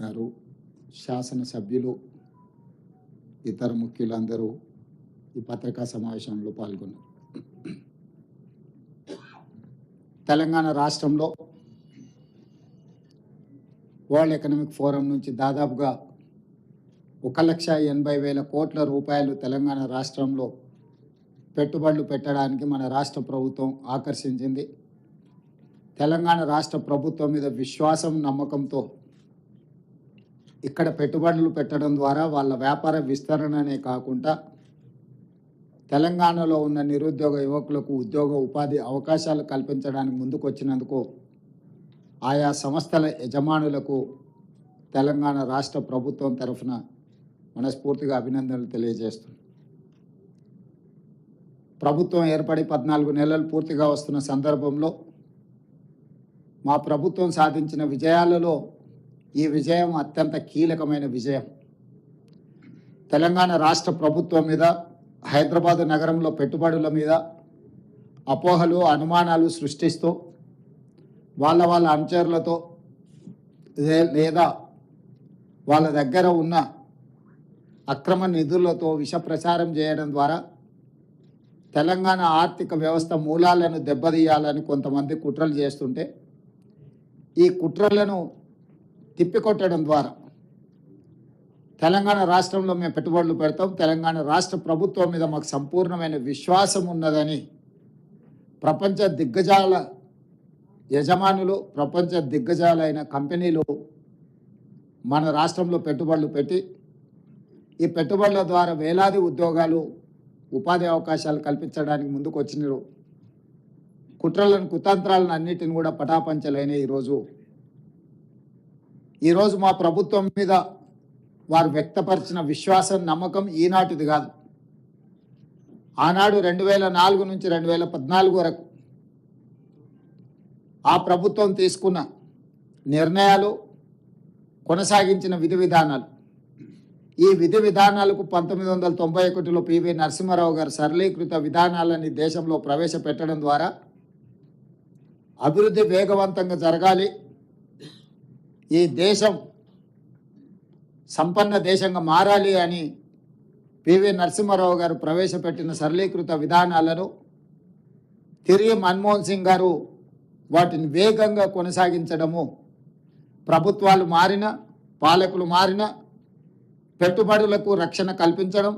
గారు, శాసనసభ్యులు, ఇతర ముఖ్యులందరూ ఈ పత్రికా సమావేశంలో పాల్గొన్నారు. తెలంగాణ రాష్ట్రంలో వరల్డ్ ఎకనామిక్ ఫోరం నుంచి దాదాపుగా 1,80,000 కోట్ల రూపాయలు తెలంగాణ రాష్ట్రంలో పెట్టుబడులు పెట్టడానికి మన రాష్ట్ర ప్రభుత్వం ఆకర్షించింది. తెలంగాణ రాష్ట్ర ప్రభుత్వం మీద విశ్వాసం, నమ్మకంతో ఇక్కడ పెట్టుబడులు పెట్టడం ద్వారా వాళ్ళ వ్యాపార విస్తరణనే కాకుండా తెలంగాణలో ఉన్న నిరుద్యోగ యువకులకు ఉద్యోగ ఉపాధి అవకాశాలు కల్పించడానికి ముందుకు వచ్చినందుకు ఆయా సంస్థల యజమానులకు తెలంగాణ రాష్ట్ర ప్రభుత్వం తరఫున మనస్ఫూర్తిగా అభినందనలు తెలియజేస్తున్నాం. ప్రభుత్వం ఏర్పడి 14 నెలలు పూర్తిగా వస్తున్న సందర్భంలో మా ప్రభుత్వం సాధించిన విజయాలలో ఈ విజయం అత్యంత కీలకమైన విజయం. తెలంగాణ రాష్ట్ర ప్రభుత్వం మీద, హైదరాబాద్ నగరంలో పెట్టుబడుల మీద అపోహలు, అనుమానాలు సృష్టిస్తూ వాళ్ళ అనుచరులతో లేదా వాళ్ళ దగ్గర ఉన్న అక్రమ నిధులతో విష ప్రచారం చేయడం ద్వారా తెలంగాణ ఆర్థిక వ్యవస్థ మూలాలను దెబ్బతీయాలని కొంతమంది కుట్రలు చేస్తుంటే ఈ కుట్రలను తిప్పికొట్టడం ద్వారా తెలంగాణ రాష్ట్రంలో మేము పెట్టుబడులు పెడతాం, తెలంగాణ రాష్ట్ర ప్రభుత్వం మీద మాకు సంపూర్ణమైన విశ్వాసం ఉన్నదని ప్రపంచ దిగ్గజాల యజమానులు, ప్రపంచ దిగ్గజాలైన కంపెనీలు మన రాష్ట్రంలో పెట్టుబడులు పెట్టి ఈ పెట్టుబడుల ద్వారా వేలాది ఉద్యోగాలు, ఉపాధి అవకాశాలు కల్పించడానికి ముందుకు వచ్చినారు. కుట్రలను, కుతంత్రాలను అన్నిటిని కూడా పటాపంచలైన ఈరోజు మా ప్రభుత్వం మీద వారు వ్యక్తపరిచిన విశ్వాసం, నమ్మకం ఈనాటిది కాదు. ఆనాడు 2004 నుంచి 2014 వరకు ఆ ప్రభుత్వం తీసుకున్న నిర్ణయాలు, కొనసాగించిన విధి విధానాలు, ఈ విధి విధానాలకు 1991లో పివి నరసింహారావు గారు సరళీకృత విధానాలని దేశంలో ప్రవేశపెట్టడం ద్వారా అభివృద్ధి వేగవంతంగా జరగాలి, ఈ దేశం సంపన్న దేశంగా మారాలి అని పివి నరసింహారావు గారు ప్రవేశపెట్టిన సరళీకృత విధానాలను తిరిగి మన్మోహన్ సింగ్ గారు వాటిని వేగంగా కొనసాగించడము, ప్రభుత్వాలు మారిన, పాలకులు మారిన, పెట్టుబడులకు రక్షణ కల్పించడం,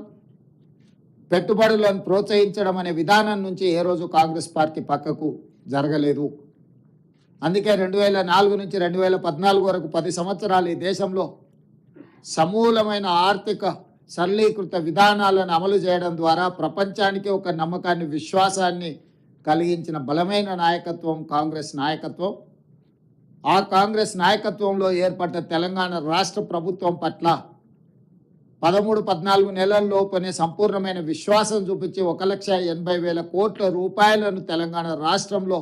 పెట్టుబడులను ప్రోత్సహించడం అనే విధానం నుంచి ఏ రోజు కాంగ్రెస్ పార్టీ పక్కకు జరగలేదు. అందుకే 2004 నుంచి 2014 వరకు 10 సంవత్సరాలు ఈ దేశంలో సమూలమైన ఆర్థిక సరళీకృత విధానాలను అమలు చేయడం ద్వారా ప్రపంచానికి ఒక నమ్మకాన్ని, విశ్వాసాన్ని కలిగించిన బలమైన నాయకత్వం కాంగ్రెస్ నాయకత్వం. ఆ కాంగ్రెస్ నాయకత్వంలో ఏర్పడ్డ తెలంగాణ రాష్ట్ర ప్రభుత్వం పట్ల 13-14 నెలల్లోపనే సంపూర్ణమైన విశ్వాసం చూపించి 1,80,000 కోట్ల రూపాయలను తెలంగాణ రాష్ట్రంలో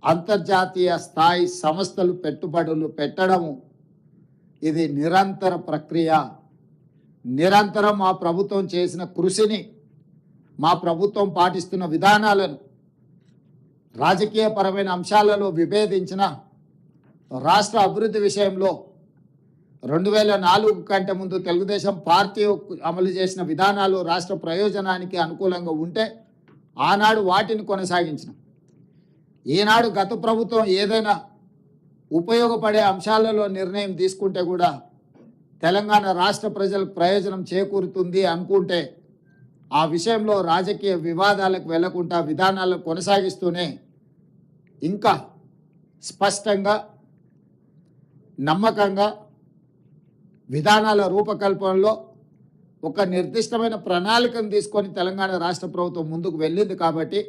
అంతర్జాతీయ స్థాయి సంస్థలు పెట్టుబడులు పెట్టడము, ఇది నిరంతర ప్రక్రియ. నిరంతరం మా ప్రభుత్వం చేసిన కృషిని, మా ప్రభుత్వం పాటిస్తున్న విధానాలను, రాజకీయపరమైన అంశాలలో విభేదించిన రాష్ట్ర అభివృద్ధి విషయంలో 2004 కంటే ముందు తెలుగుదేశం పార్టీ అమలు చేసిన విధానాలు రాష్ట్ర ప్రయోజనానికి అనుకూలంగా ఉంటే ఆనాడు వాటిని కొనసాగించిన, ఈనాడు గత ప్రభుత్వం ఏదైనా ఉపయోగపడే అంశాలలో నిర్ణయం తీసుకుంటే కూడా తెలంగాణ రాష్ట్ర ప్రజలకు ప్రయోజనం చేకూరుతుంది అనుకుంటే ఆ విషయంలో రాజకీయ వివాదాలకు వెళ్లకుండా విధానాలను కొనసాగిస్తూనే ఇంకా స్పష్టంగా, నమ్మకంగా విధానాల రూపకల్పనలో ఒక నిర్దిష్టమైన ప్రణాళికను తీసుకొని తెలంగాణ రాష్ట్ర ప్రభుత్వం ముందుకు వెళ్ళింది. కాబట్టి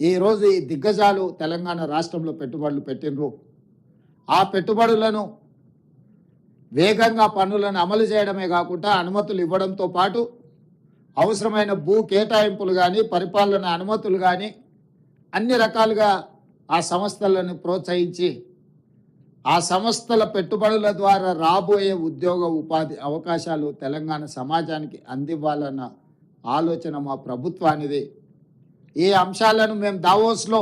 ఈరోజు ఈ దిగ్గజాలు తెలంగాణ రాష్ట్రంలో పెట్టుబడులు పెట్టినరు. ఆ పెట్టుబడులను వేగంగా పన్నులను అమలు చేయడమే కాకుండా అనుమతులు ఇవ్వడంతో పాటు అవసరమైన భూ కేటాయింపులు కానీ, పరిపాలన అనుమతులు కానీ అన్ని రకాలుగా ఆ సంస్థలను ప్రోత్సహించి ఆ సంస్థల పెట్టుబడుల ద్వారా రాబోయే ఉద్యోగ ఉపాధి అవకాశాలు తెలంగాణ సమాజానికి అందివ్వాలన్న ఆలోచన మా ప్రభుత్వానిది. ఈ అంశాలను మేము దావోస్లో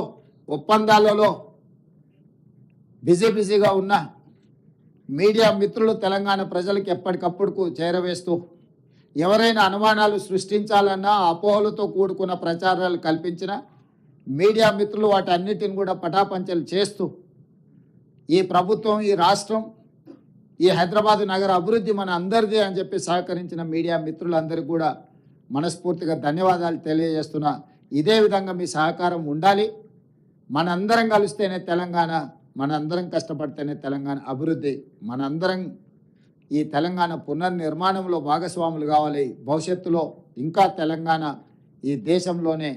ఒప్పందాలలో బిజీగా ఉన్నా మీడియా మిత్రులు తెలంగాణ ప్రజలకు ఎప్పటికప్పుడు చేరవేస్తూ ఎవరైనా అనుమానాలు సృష్టించాలన్నా అపోహలతో కూడుకున్న ప్రచారాలు కల్పించిన మీడియా మిత్రులు వాటన్నిటిని కూడా పటాపంచలు చేస్తూ ఈ ప్రభుత్వం, ఈ రాష్ట్రం, ఈ హైదరాబాద్ నగర అభివృద్ధి మన అందరిది అని చెప్పి సహకరించిన మీడియా మిత్రులందరికీ కూడా మనస్ఫూర్తిగా ధన్యవాదాలు తెలియజేస్తున్నా. ఇదే విధంగా మీ సహకారం ఉండాలి. మనందరం కలిస్తేనే తెలంగాణ, మనందరం కష్టపడితేనే తెలంగాణ అభివృద్ధి. మనందరం ఈ తెలంగాణ పునర్నిర్మాణంలో భాగస్వాములు కావాలి. భవిష్యత్తులో ఇంకా తెలంగాణ ఈ దేశంలోనే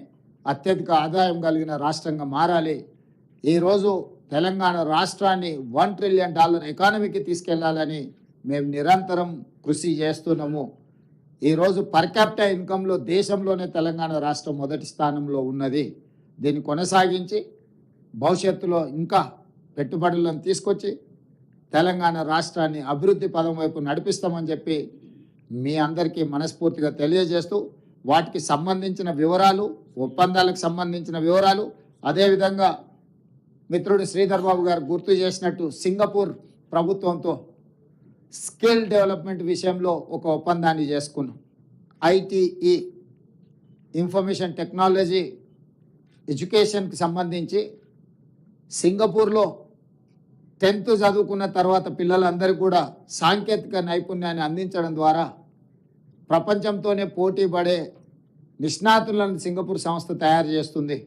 అత్యధిక ఆదాయం కలిగిన రాష్ట్రంగా మారాలి. ఈరోజు తెలంగాణ రాష్ట్రాన్ని $1 ట్రిలియన్ ఎకానమీకి తీసుకెళ్లాలని మేము నిరంతరం కృషి చేస్తున్నాము. ఈరోజు పర్ క్యాపిటల్ ఇన్కంలో దేశంలోనే తెలంగాణ రాష్ట్రం మొదటి స్థానంలో ఉన్నది. దీన్ని కొనసాగించి భవిష్యత్తులో ఇంకా పెట్టుబడులను తీసుకొచ్చి తెలంగాణ రాష్ట్రాన్ని అభివృద్ధి పదం వైపు నడిపిస్తామని చెప్పి మీ అందరికీ మనస్ఫూర్తిగా తెలియజేస్తూ వాటికి సంబంధించిన వివరాలు, ఒప్పందాలకు సంబంధించిన వివరాలు, అదేవిధంగా మిత్రుడు శ్రీధర్ బాబు గారు గుర్తు చేసినట్టు సింగపూర్ ప్రభుత్వంతో స్కిల్ డెవలప్మెంట్ విషయంలో ఒక ఒప్పందాన్ని చేసుకున్నాం. ఐటీఈ, ఇన్ఫర్మేషన్ టెక్నాలజీ ఎడ్యుకేషన్కి సంబంధించి సింగపూర్లో 10th చదువుకున్న తర్వాత పిల్లలందరికీ కూడా సాంకేతిక నైపుణ్యాన్ని అందించడం ద్వారా ప్రపంచంతోనే పోటీ పడే నిష్ణాతులను సింగపూర్ సంస్థ తయారు చేస్తుంది.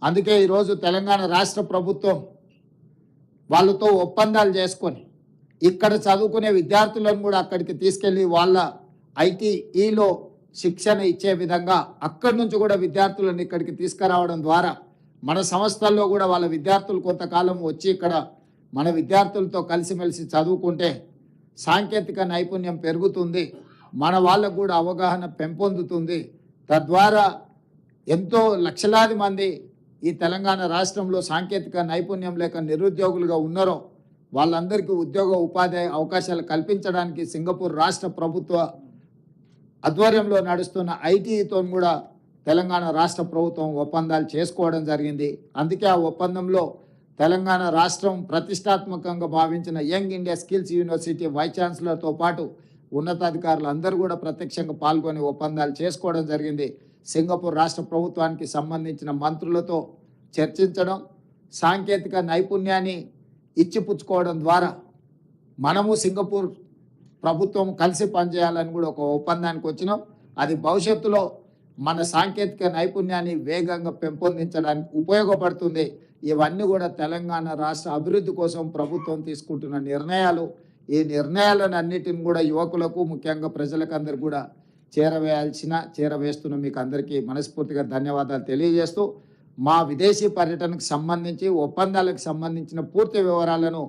అందుకే ఈరోజు తెలంగాణ రాష్ట్ర ప్రభుత్వం వాళ్ళతో ఒప్పందాలు చేసుకొని ఇక్కడ చదువుకునే విద్యార్థులను కూడా అక్కడికి తీసుకెళ్ళి వాళ్ళ ఐటీఈలో శిక్షణ ఇచ్చే విధంగా అక్కడి నుంచి కూడా విద్యార్థులను ఇక్కడికి తీసుకురావడం ద్వారా మన సంస్థల్లో కూడా వాళ్ళ విద్యార్థులు కొంతకాలం వచ్చి ఇక్కడ మన విద్యార్థులతో కలిసిమెలిసి చదువుకుంటే సాంకేతిక నైపుణ్యం పెరుగుతుంది, మన వాళ్ళకు కూడా అవగాహన పెంపొందుతుంది. తద్వారా ఎంతో లక్షలాది మంది ఈ తెలంగాణ రాష్ట్రంలో సాంకేతిక నైపుణ్యం లేక నిరుద్యోగులుగా ఉన్నారో వాళ్ళందరికీ ఉద్యోగ ఉపాధి అవకాశాలు కల్పించడానికి సింగపూర్ రాష్ట్ర ప్రభుత్వ ఆధ్వర్యంలో నడుస్తున్న ఐటీతో కూడా తెలంగాణ రాష్ట్ర ప్రభుత్వం ఒప్పందాలు చేసుకోవడం జరిగింది. అందుకే ఆ ఒప్పందంలో తెలంగాణ రాష్ట్రం ప్రతిష్టాత్మకంగా భావించిన Young India Skills University vice ఛాన్సలర్తో పాటు ఉన్నతాధికారులు అందరూ కూడా ప్రత్యక్షంగా పాల్గొని ఒప్పందాలు చేసుకోవడం జరిగింది. సింగపూర్ రాష్ట్ర ప్రభుత్వానికి సంబంధించిన మంత్రులతో చర్చించడం, సాంకేతిక నైపుణ్యాన్ని ఇచ్చిపుచ్చుకోవడం ద్వారా మనము సింగపూర్ ప్రభుత్వం కలిసి పనిచేయాలని కూడా ఒక ఒప్పందానికి వచ్చినాం. అది భవిష్యత్తులో మన సాంకేతిక నైపుణ్యాన్ని వేగంగా పెంపొందించడానికి ఉపయోగపడుతుంది. ఇవన్నీ కూడా తెలంగాణ రాష్ట్ర అభివృద్ధి కోసం ప్రభుత్వం తీసుకుంటున్న నిర్ణయాలు. ఈ నిర్ణయాలను అన్నిటిని కూడా యువకులకు, ముఖ్యంగా ప్రజలకు అందరు కూడా చేరవేస్తున్న మీకు అందరికీ మనస్ఫూర్తిగా ధన్యవాదాలు తెలియజేస్తూ మా విదేశీ పర్యటనకు సంబంధించి ఒప్పందాలకు సంబంధించిన పూర్తి వివరాలను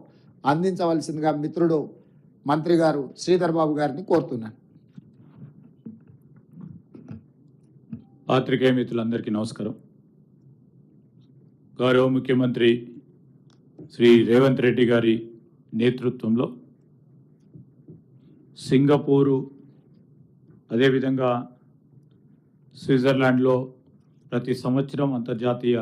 అందించవలసిందిగా మిత్రుడు మంత్రి గారు శ్రీధర్ బాబు గారిని కోరుతున్నాను. పాత్రికేయ మిత్రులందరికీ నమస్కారం. గౌరవ ముఖ్యమంత్రి శ్రీ రేవంత్ రెడ్డి గారి నేతృత్వంలో సింగపూరు, అదేవిధంగా స్విట్జర్లాండ్లో ప్రతి సంవత్సరం అంతర్జాతీయ